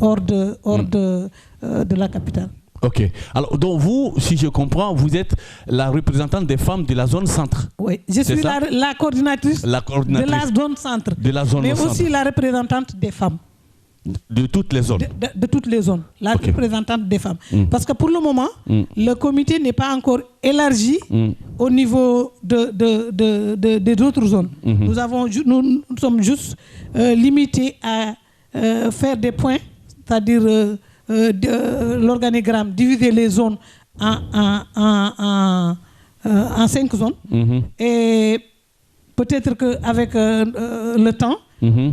hors de la capitale. Ok. Alors, donc vous, si je comprends, vous êtes la représentante des femmes de la zone centre. Oui, je suis la coordinatrice de la zone centre. Mais aussi la représentante des femmes. De toutes les zones. De toutes les zones, la représentante des femmes. Parce que pour le moment, le comité n'est pas encore élargi au niveau des autres zones. Nous sommes juste limités à faire des points, c'est-à-dire l'organigramme, diviser les zones en 5 zones. Et peut-être qu'avec le temps, Il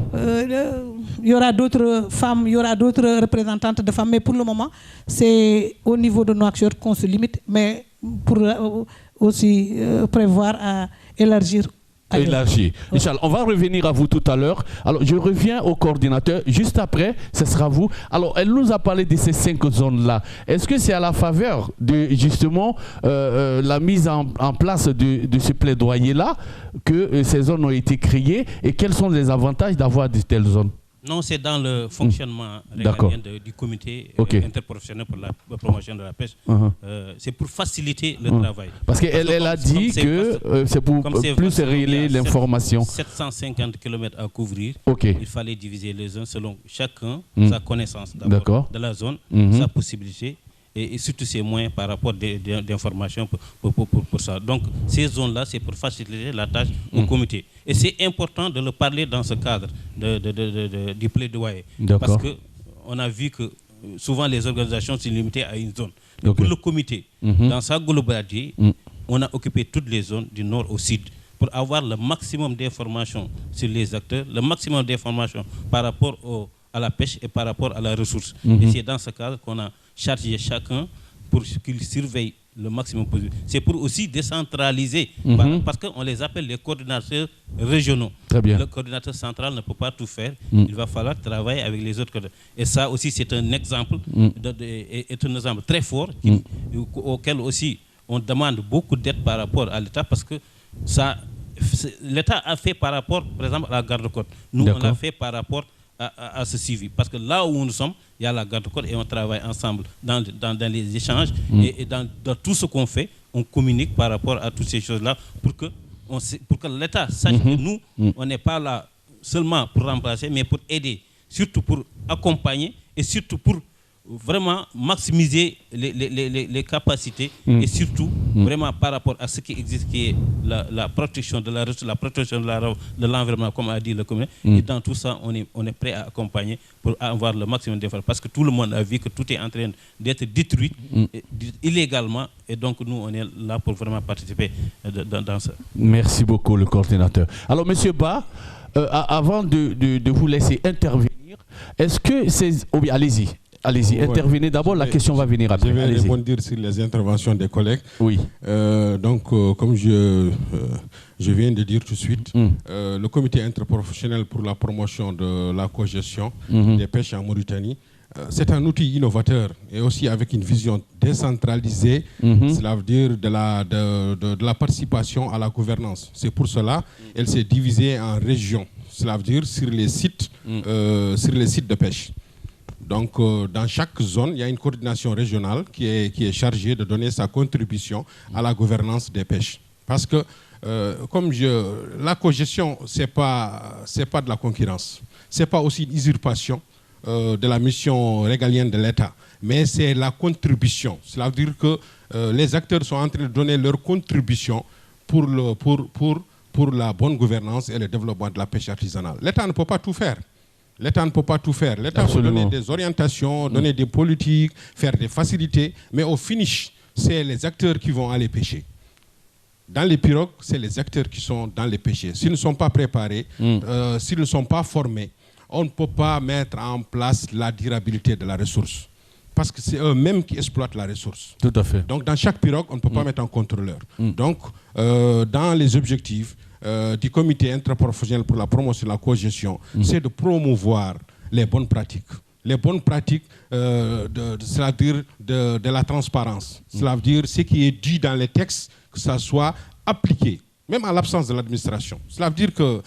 y aura d'autres femmes, il y aura d'autres représentantes de femmes, mais pour le moment, c'est au niveau de Nouakchott qu'on se limite, mais pour aussi prévoir à élargir. Élargi. Inch'Allah, on va revenir à vous tout à l'heure. Alors, je reviens au coordinateur. Juste après, ce sera vous. Alors, elle nous a parlé de ces 5 zones-là. Est-ce que c'est à la faveur de, justement, la mise en place de ce plaidoyer-là que ces zones ont été créées? Et quels sont les avantages d'avoir de telles zones? Non, c'est dans le fonctionnement régalien du comité interprofessionnel pour la promotion de la pêche. C'est pour faciliter le travail. Parce qu'elle a dit que c'est pour plus relayer l'information. 750 km à couvrir. Il fallait diviser les zones selon chacun sa connaissance de la zone, sa possibilité. Et surtout ces moyens par rapport d'informations pour ça. Donc ces zones-là, c'est pour faciliter la tâche au comité. Et c'est important de le parler dans ce cadre du plaidoyer. Parce qu'on a vu que souvent les organisations sont limitées à une zone. Pour le comité, dans sa globalité, on a occupé toutes les zones du nord au sud pour avoir le maximum d'informations sur les acteurs, le maximum d'informations par rapport à la pêche et par rapport à la ressource. Et c'est dans ce cadre qu'on a chargé chacun pour qu'il surveille le maximum possible. C'est pour aussi décentraliser, parce qu'on les appelle les coordinateurs régionaux. Le coordinateur central ne peut pas tout faire. Il va falloir travailler avec les autres coordinateurs. Et ça aussi, c'est un exemple, est un exemple très fort auquel aussi on demande beaucoup d'aide par rapport à l'État, parce que l'État a fait par rapport, par exemple, à la garde-côte. Nous, on a fait par rapport à ce suivi. Parce que là où nous sommes, il y a la garde-côte et on travaille ensemble dans les échanges et dans tout ce qu'on fait, on communique par rapport à toutes ces choses-là pour que l'État sache que nous, on n'est pas là seulement pour remplacer, mais pour aider, surtout pour accompagner et surtout pour vraiment maximiser les capacités et surtout vraiment par rapport à ce qui existe, qui est la protection de la ressource, la protection de l'environnement, comme a dit le comité. Et dans tout ça, on est prêt à accompagner pour avoir le maximum d'efforts, parce que tout le monde a vu que tout est en train d'être détruit illégalement, et donc nous, on est là pour vraiment participer dans ça. Merci beaucoup, le coordinateur. Alors, Monsieur Ba, avant de vous laisser intervenir, est-ce que c'est... Oh, allez-y. Allez-y, intervenez d'abord, la question va venir après. Je vais rebondir sur les interventions des collègues. Oui. Comme je viens de dire tout de suite, le comité interprofessionnel pour la promotion de la cogestion des pêches en Mauritanie, c'est un outil innovateur et aussi avec une vision décentralisée, cela veut dire de la participation à la gouvernance. C'est pour cela qu'elle s'est divisée en régions, cela veut dire sur les sites de pêche. Donc, dans chaque zone, il y a une coordination régionale qui est chargée de donner sa contribution à la gouvernance des pêches. Parce que, la cogestion, ce n'est pas de la concurrence. Ce n'est pas aussi une usurpation de la mission régalienne de l'État. Mais c'est la contribution. Cela veut dire que les acteurs sont en train de donner leur contribution pour la bonne gouvernance et le développement de la pêche artisanale. L'État ne peut pas tout faire. L'État ne peut pas tout faire. L'État peut donner des orientations, donner des politiques, faire des facilités, mais au finish, c'est les acteurs qui vont aller pêcher. Dans les pirogues, c'est les acteurs qui sont dans les pêchers. S'ils ne sont pas préparés, s'ils ne sont pas formés, on ne peut pas mettre en place la durabilité de la ressource. Parce que c'est eux-mêmes qui exploitent la ressource. Tout à fait. Donc, dans chaque pirogue, on ne peut pas mettre un contrôleur. Donc, dans les objectifs du comité interprofessionnel pour la promotion de la cogestion, c'est de promouvoir les bonnes pratiques. Les bonnes pratiques, cela veut dire de la transparence. Cela veut dire ce qui est dit dans les textes, que ça soit appliqué, même à l'absence de l'administration. Cela veut dire que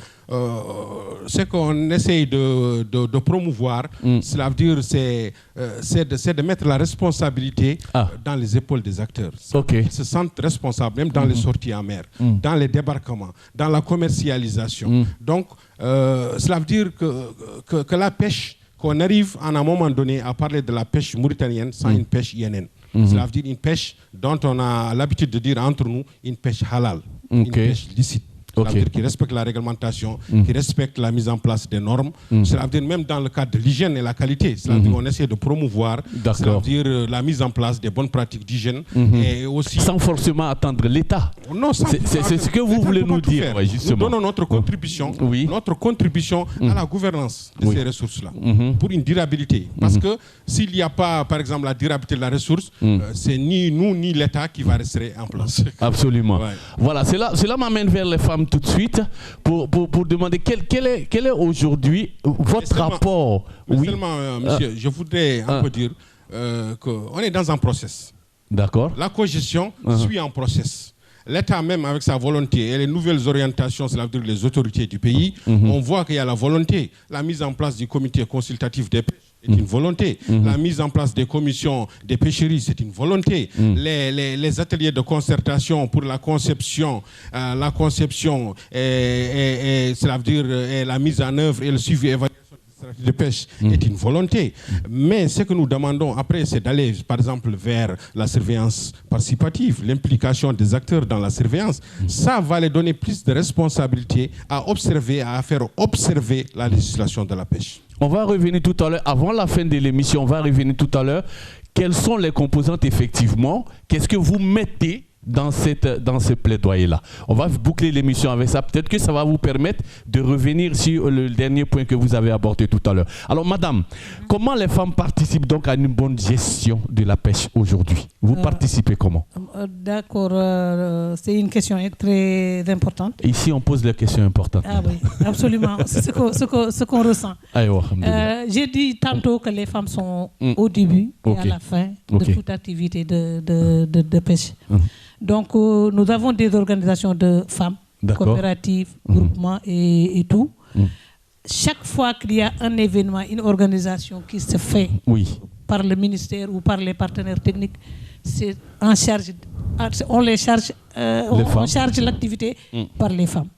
ce qu'on essaye de promouvoir, cela veut dire c'est de mettre la responsabilité dans les épaules des acteurs. Ils se sentent responsables, même dans les sorties en mer, dans les débarquements, dans la commercialisation. Donc, cela veut dire que la pêche, qu'on arrive à un moment donné à parler de la pêche mauritanienne sans une pêche INN. Cela veut dire une pêche dont on a l'habitude de dire entre nous une pêche halal, une pêche licite. c'est-à-dire qui respectent la réglementation, qui respectent la mise en place des normes, c'est-à-dire même dans le cadre de l'hygiène et la qualité, c'est-à-dire qu'on essaie de promouvoir, c'est-à-dire la mise en place des bonnes pratiques d'hygiène et aussi... Sans forcément attendre l'État. Non, c'est ce que vous voulez nous dire, justement. Nous donnons notre contribution, à la gouvernance de ces ressources-là, pour une durabilité. Parce que s'il n'y a pas, par exemple, la durabilité de la ressource, c'est ni nous ni l'État qui va rester en place. Absolument. Ouais. Voilà, cela m'amène vers les femmes tout de suite pour demander quel est aujourd'hui votre rapport. Seulement, monsieur, je voudrais un peu dire qu'on est dans un process. D'accord. La cogestion suit un process. L'État même, avec sa volonté et les nouvelles orientations, c'est-à-dire les autorités du pays, on voit qu'il y a la volonté. La mise en place du comité consultatif des pêches est une volonté. La mise en place des commissions des pêcheries, c'est une volonté. Les ateliers de concertation pour la conception c'est-à-dire la mise en œuvre et le suivi et évaluation de pêche est une volonté. Mais ce que nous demandons après, c'est d'aller, par exemple, vers la surveillance participative, l'implication des acteurs dans la surveillance. Ça va les donner plus de responsabilités à observer, à faire observer la législation de la pêche. On va revenir tout à l'heure, avant la fin de l'émission, on va revenir tout à l'heure. Quelles sont les composantes effectivement? Qu'est-ce que vous mettez dans ce plaidoyer-là? On va boucler l'émission avec ça. Peut-être que ça va vous permettre de revenir sur le dernier point que vous avez abordé tout à l'heure. Alors, madame, comment les femmes participent donc à une bonne gestion de la pêche aujourd'hui? Vous participez comment? D'accord, c'est une question très importante. Ici, on pose les questions importantes. Ah oui, absolument. C'est ce qu'on ressent. J'ai dit tantôt que les femmes sont au début et à la fin de toute activité de pêche. Donc, nous avons des organisations de femmes, coopératives, groupements et tout. Chaque fois qu'il y a un événement, une organisation qui se fait par le ministère ou par les partenaires techniques, c'est en charge, on charge l'activité par les femmes.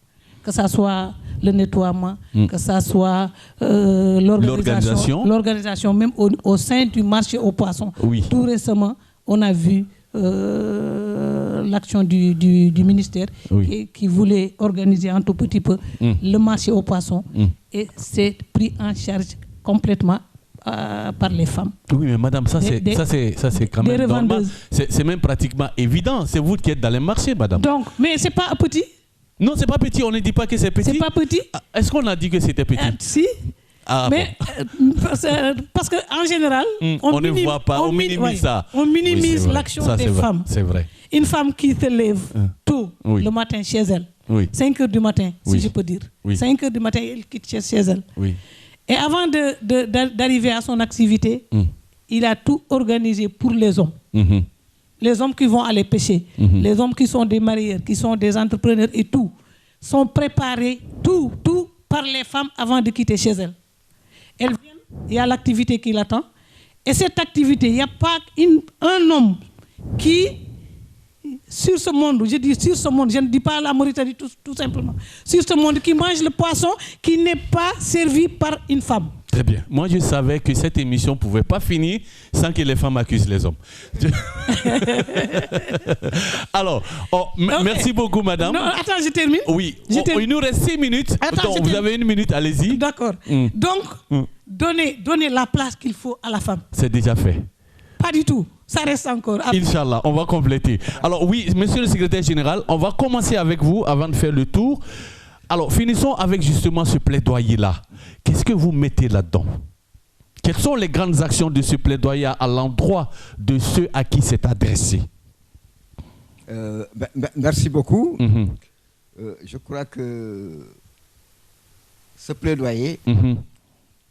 Que ce soit le nettoiement, que ce soit l'organisation, même au sein du marché aux poissons. Tout récemment, on a vu l'action du ministère qui voulait organiser un tout petit peu le marché aux poissons et c'est pris en charge complètement par les femmes. Oui, mais madame, ça c'est quand même normal. C'est même pratiquement évident. C'est vous qui êtes dans les marchés, madame. Donc, mais c'est pas petit? Non, c'est pas petit. On ne dit pas que c'est petit. C'est pas petit? Est-ce qu'on a dit que c'était petit? Si. Mais parce qu'en général, on ne voit pas, on minimise ça. On minimise l'action des femmes. C'est vrai. Une femme qui se lève tôt le matin chez elle, 5 heures du matin, si je peux dire. 5 heures du matin, elle quitte chez elle. Et avant d'arriver à son activité, il a tout organisé pour les hommes. Les hommes qui vont aller pêcher, les hommes qui sont des mariés, qui sont des entrepreneurs et tout, sont préparés, tout par les femmes avant de quitter chez elles. Elles viennent, il y a l'activité qui l'attend. Et cette activité, il n'y a pas un homme qui, sur ce monde, je dis sur ce monde, je ne dis pas la Mauritanie tout simplement, sur ce monde qui mange le poisson qui n'est pas servi par une femme. Très bien. Moi, je savais que cette émission ne pouvait pas finir sans que les femmes accusent les hommes. Alors, merci beaucoup, madame. Non, attends, je termine. Oui, il nous reste 6 minutes. Donc, vous avez 1 minute, allez-y. D'accord. Donc, donnez la place qu'il faut à la femme. C'est déjà fait. Pas du tout. Ça reste encore. Inch'Allah, on va compléter. Alors oui, monsieur le secrétaire général, on va commencer avec vous avant de faire le tour. Alors, finissons avec justement ce plaidoyer-là. Qu'est-ce que vous mettez là-dedans? Quelles sont les grandes actions de ce plaidoyer à l'endroit de ceux à qui c'est adressé? Merci beaucoup. Je crois que ce plaidoyer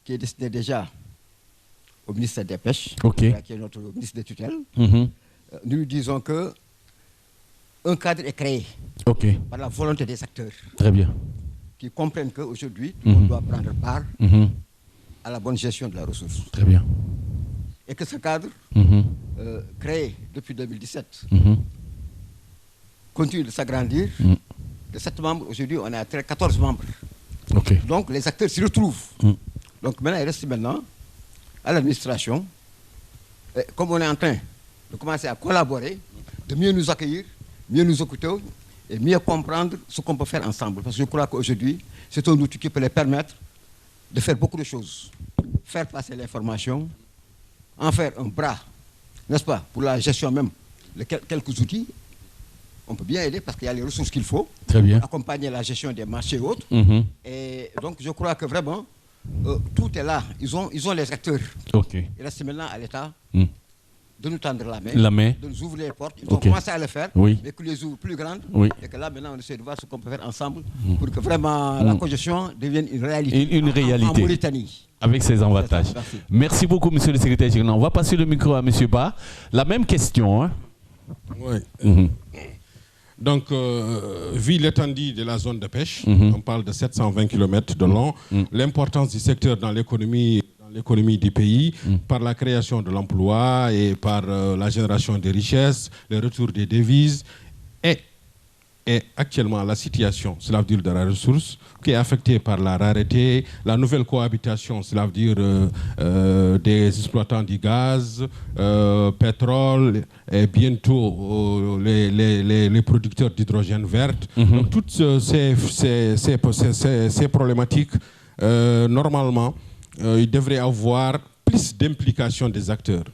qui est destiné déjà au ministère des Pêches, qui est notre ministre de tutelle, nous disons que un cadre est créé par la volonté des acteurs. Très bien. Qui comprennent qu'aujourd'hui, tout le monde doit prendre part à la bonne gestion de la ressource. Très bien. Et que ce cadre, créé depuis 2017, continue de s'agrandir. De 7 membres, aujourd'hui, on est à 14 membres. Donc, les acteurs s'y retrouvent. Donc, maintenant, il reste à l'administration, comme on est en train de commencer à collaborer, de mieux nous accueillir, mieux nous écouter et mieux comprendre ce qu'on peut faire ensemble. Parce que je crois qu'aujourd'hui, c'est un outil qui peut les permettre de faire beaucoup de choses. Faire passer l'information, en faire un bras, n'est-ce pas, pour la gestion même de quelques outils. On peut bien aider parce qu'il y a les ressources qu'il faut. Très bien. Accompagner la gestion des marchés et autres. Et donc, je crois que vraiment, tout est là. Ils ont les acteurs. Okay. Il reste maintenant à l'État de nous tendre la main, de nous ouvrir les portes. Ils ont commencé à le faire, mais que les ouvrir plus grandes. Et que là, maintenant, on essaie de voir ce qu'on peut faire ensemble pour que vraiment la congestion devienne une réalité. Une réalité. En Mauritanie. Avec ses avantages. Merci beaucoup, monsieur le secrétaire général. On va passer le micro à monsieur Ba. La même question. Hein? Oui. Donc, vu l'étendue de la zone de pêche, on parle de 720 km de long, l'importance du secteur dans l'économie du pays, par la création de l'emploi et par la génération de richesses, le retour des devises, et actuellement la situation, cela veut dire de la ressource, qui est affectée par la rareté, la nouvelle cohabitation, cela veut dire des exploitants du gaz, pétrole, et bientôt les producteurs d'hydrogène vert. Donc toutes ces problématiques, normalement, il devrait y avoir plus d'implication des acteurs.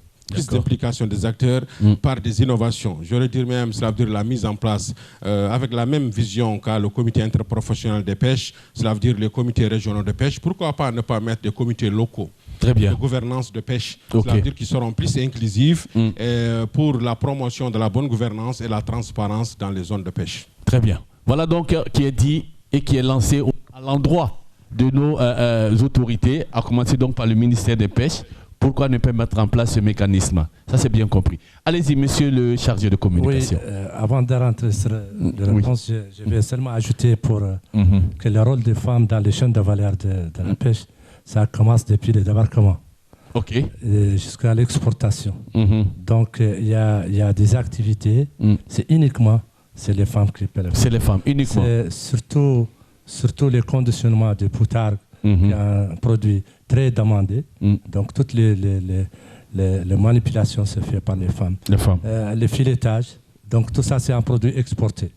Par des innovations. J'aurais dit même, cela veut dire la mise en place, avec la même vision qu'a le comité interprofessionnel de pêche, cela veut dire les comités régionaux de pêche. Pourquoi pas ne pas mettre des comités locaux de gouvernance de pêche, cela veut dire qu'ils seront plus inclusifs pour la promotion de la bonne gouvernance et la transparence dans les zones de pêche. Très bien. Voilà donc qui est dit et qui est lancé à l'endroit de nos autorités, à commencer donc par le ministère des Pêches. Pourquoi ne pas mettre en place ce mécanisme? Ça, c'est bien compris. Allez-y, monsieur le chargé de communication. Oui, avant de rentrer sur la réponse, je vais seulement ajouter pour que le rôle des femmes dans les chaînes de valeur de la pêche, ça commence depuis le débarquement jusqu'à l'exportation. Donc, il y a des activités, c'est les femmes qui peuvent le faire. C'est les femmes, uniquement. C'est surtout les conditionnements de poutargue, qui est un produit très demandé. Donc, toutes les manipulations se font par les femmes. Le filetage, donc tout ça, c'est un produit exporté.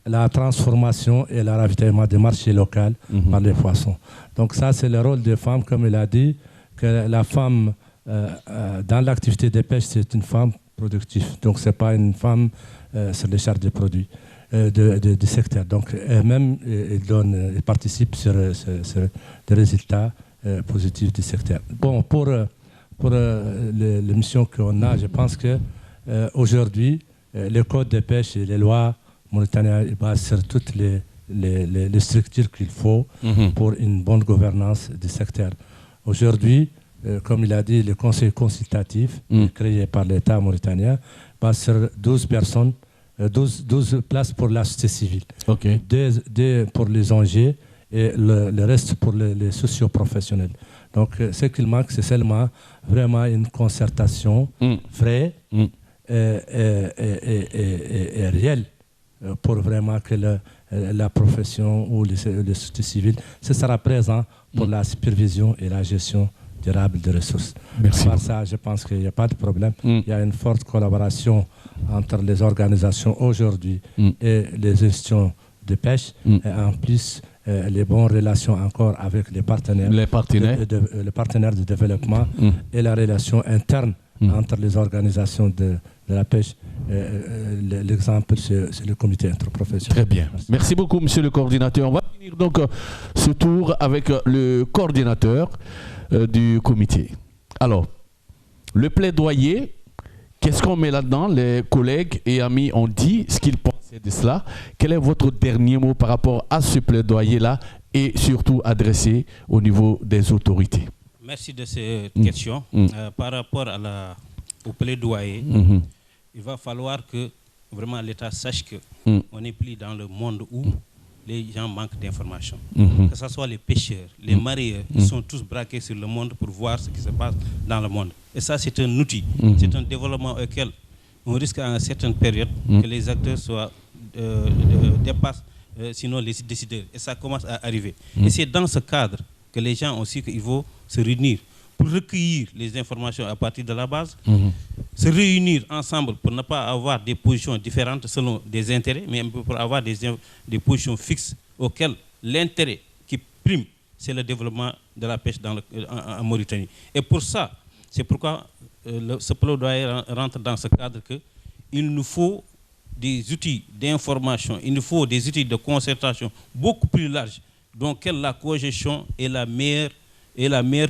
La transformation et le ravitaillement des marchés locaux par les poissons. Donc, ça, c'est le rôle des femmes, comme il a dit, que la femme, dans l'activité de pêche, c'est une femme productive. Donc, ce n'est pas une femme sur les charges de produits. Du secteur. Donc, elles-mêmes, elles participent sur des résultats positifs du secteur. Bon, pour les missions qu'on a, je pense qu'aujourd'hui, le code de pêche et les lois mauritaniennes basent sur toutes les structures qu'il faut pour une bonne gouvernance du secteur. Aujourd'hui, comme il a dit, le conseil consultatif créé par l'État mauritanien base sur 12 personnes. 12 places pour la société civile, 2 pour les ONG et le reste pour les socioprofessionnels. Donc, ce qu'il manque, c'est seulement vraiment une concertation vraie et réelle pour vraiment que la profession ou les sociétés civiles sera présent pour la supervision et la gestion durable des ressources. Par ça, je pense qu'il n'y a pas de problème. Il y a une forte collaboration entre les organisations aujourd'hui et les institutions de pêche, et en plus les bonnes relations encore avec les partenaires de développement et la relation interne entre les organisations de la pêche. L'exemple, c'est le comité interprofessionnel. Très bien. Merci beaucoup, monsieur le coordinateur. On va finir donc ce tour avec le coordinateur du comité. Alors, le plaidoyer, qu'est-ce qu'on met là-dedans? Les collègues et amis ont dit ce qu'ils pensaient de cela. Quel est votre dernier mot par rapport à ce plaidoyer-là et surtout adressé au niveau des autorités? Merci de cette question. Par rapport au plaidoyer, il va falloir que vraiment l'État sache qu'on n'est plus dans le monde où les gens manquent d'informations. Que ce soit les pêcheurs, les marieurs, ils sont tous braqués sur le monde pour voir ce qui se passe dans le monde. Et ça, c'est un outil, c'est un développement auquel on risque à une certaine période que les acteurs dépassent, sinon les décideurs. Et ça commence à arriver. Et c'est dans ce cadre que les gens aussi qu'il faut se réunir pour recueillir les informations à partir de la base, se réunir ensemble pour ne pas avoir des positions différentes selon des intérêts, mais pour avoir des positions fixes auxquelles l'intérêt qui prime, c'est le développement de la pêche en Mauritanie. Et pour ça, c'est pourquoi ce plaidoyer rentre dans ce cadre qu'il nous faut des outils d'information, il nous faut des outils de concertation beaucoup plus larges, dont la cogestion est la meilleure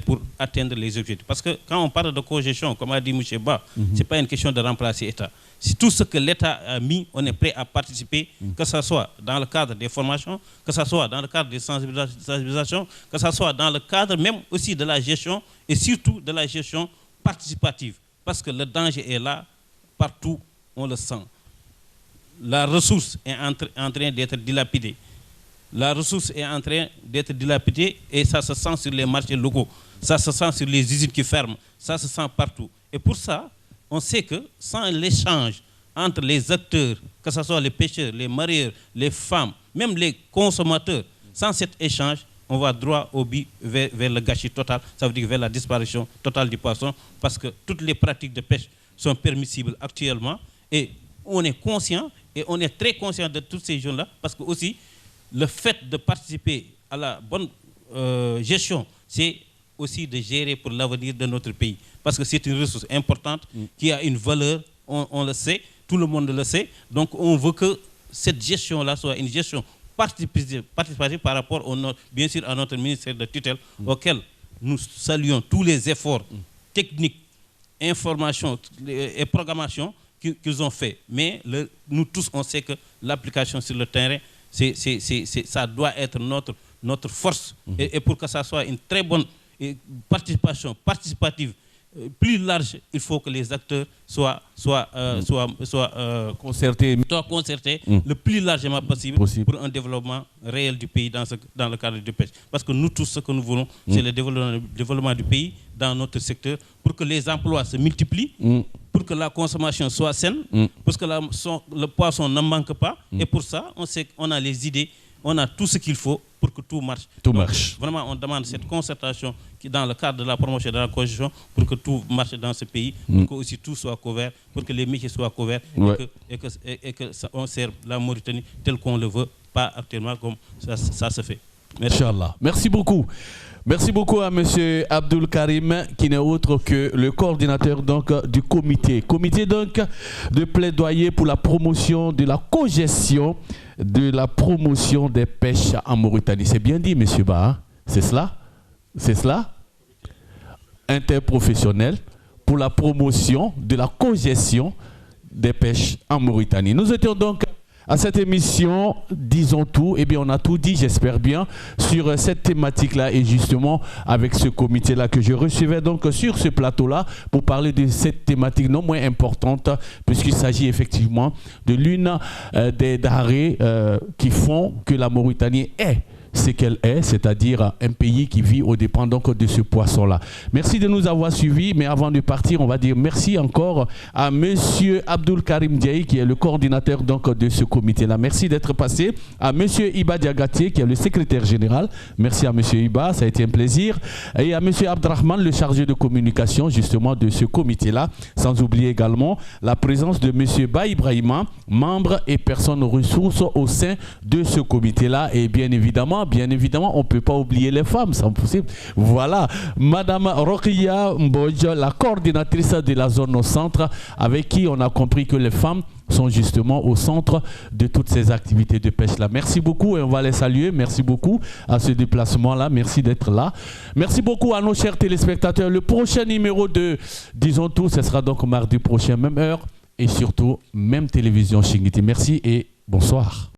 pour atteindre les objectifs. Parce que quand on parle de cogestion, comme a dit M. Ba, ce n'est pas une question de remplacer l'État. C'est tout ce que l'État a mis, on est prêt à participer, que ce soit dans le cadre des formations, que ce soit dans le cadre des sensibilisations, que ce soit dans le cadre même aussi de la gestion et surtout de la gestion participative. Parce que le danger est là, partout on le sent. La ressource est en train d'être dilapidée. La ressource est en train d'être dilapidée et ça se sent sur les marchés locaux, ça se sent sur les usines qui ferment, ça se sent partout. Et pour ça, on sait que sans l'échange entre les acteurs, que ce soit les pêcheurs, les mareyeurs, les femmes, même les consommateurs, sans cet échange, on va droit au but vers le gâchis total, ça veut dire vers la disparition totale du poisson, parce que toutes les pratiques de pêche sont permissibles actuellement et on est conscient et on est très conscient de toutes ces choses-là, parce que aussi, le fait de participer à la bonne gestion, c'est aussi de gérer pour l'avenir de notre pays. Parce que c'est une ressource importante qui a une valeur, on le sait, tout le monde le sait. Donc on veut que cette gestion-là soit une gestion participative par rapport, bien sûr, à notre ministère de tutelle, auquel nous saluons tous les efforts techniques, information et programmation qu'ils ont fait. Mais nous tous, on sait que l'application sur le terrain, ça doit être notre force. Et pour que ça soit une très bonne participation participative plus large, il faut que les acteurs soient concertés le plus largement possible pour un développement réel du pays dans le cadre du pêche. Parce que nous tous, ce que nous voulons, c'est le développement du pays dans notre secteur pour que les emplois se multiplient, pour que la consommation soit saine, pour que le poisson ne manque pas. Et pour ça, on sait qu'on a les idées, on a tout ce qu'il faut pour que tout marche. Vraiment, on demande cette concertation dans le cadre de la promotion de la cogestion pour que tout marche dans ce pays, pour que aussi tout soit couvert, pour que les métiers soient couverts et que on serve la Mauritanie tel qu'on le veut, pas actuellement comme ça se fait. Merci. Inch'Allah. Merci beaucoup. Merci beaucoup à M. Abdul Karim, qui n'est autre que le coordinateur donc, du comité donc, de plaidoyer pour la promotion de la cogestion, de la promotion des pêches en Mauritanie. C'est bien dit, M. Ba, c'est cela? C'est cela? Interprofessionnel pour la promotion de la cogestion des pêches en Mauritanie. Nous étions donc à cette émission, disons tout, eh bien on a tout dit, j'espère bien, sur cette thématique-là et justement avec ce comité-là que je recevais donc sur ce plateau-là pour parler de cette thématique non moins importante puisqu'il s'agit effectivement de l'une des denrées qui font que la Mauritanie est ce qu'elle est, c'est-à-dire un pays qui vit aux dépens donc de ce poisson-là. Merci de nous avoir suivis, mais avant de partir, on va dire merci encore à M. Abdul Karim Diaye, qui est le coordinateur donc de ce comité-là. Merci d'être passé. À M. Iba Diagaté, qui est le secrétaire général. Merci à M. Iba, ça a été un plaisir. Et à M. Abdrahman, le chargé de communication justement de ce comité-là. Sans oublier également la présence de M. Ba Ibrahima, membre et personne ressources au sein de ce comité-là. Et bien évidemment, on ne peut pas oublier les femmes, c'est impossible. Voilà, Madame Rokia Mbodj, la coordinatrice de la zone au centre, avec qui on a compris que les femmes sont justement au centre de toutes ces activités de pêche-là. Merci beaucoup et on va les saluer. Merci beaucoup à ce déplacement-là. Merci d'être là. Merci beaucoup à nos chers téléspectateurs. Le prochain numéro de Disons Tout, ce sera donc mardi prochain, même heure et surtout même télévision Shingiti. Merci et bonsoir.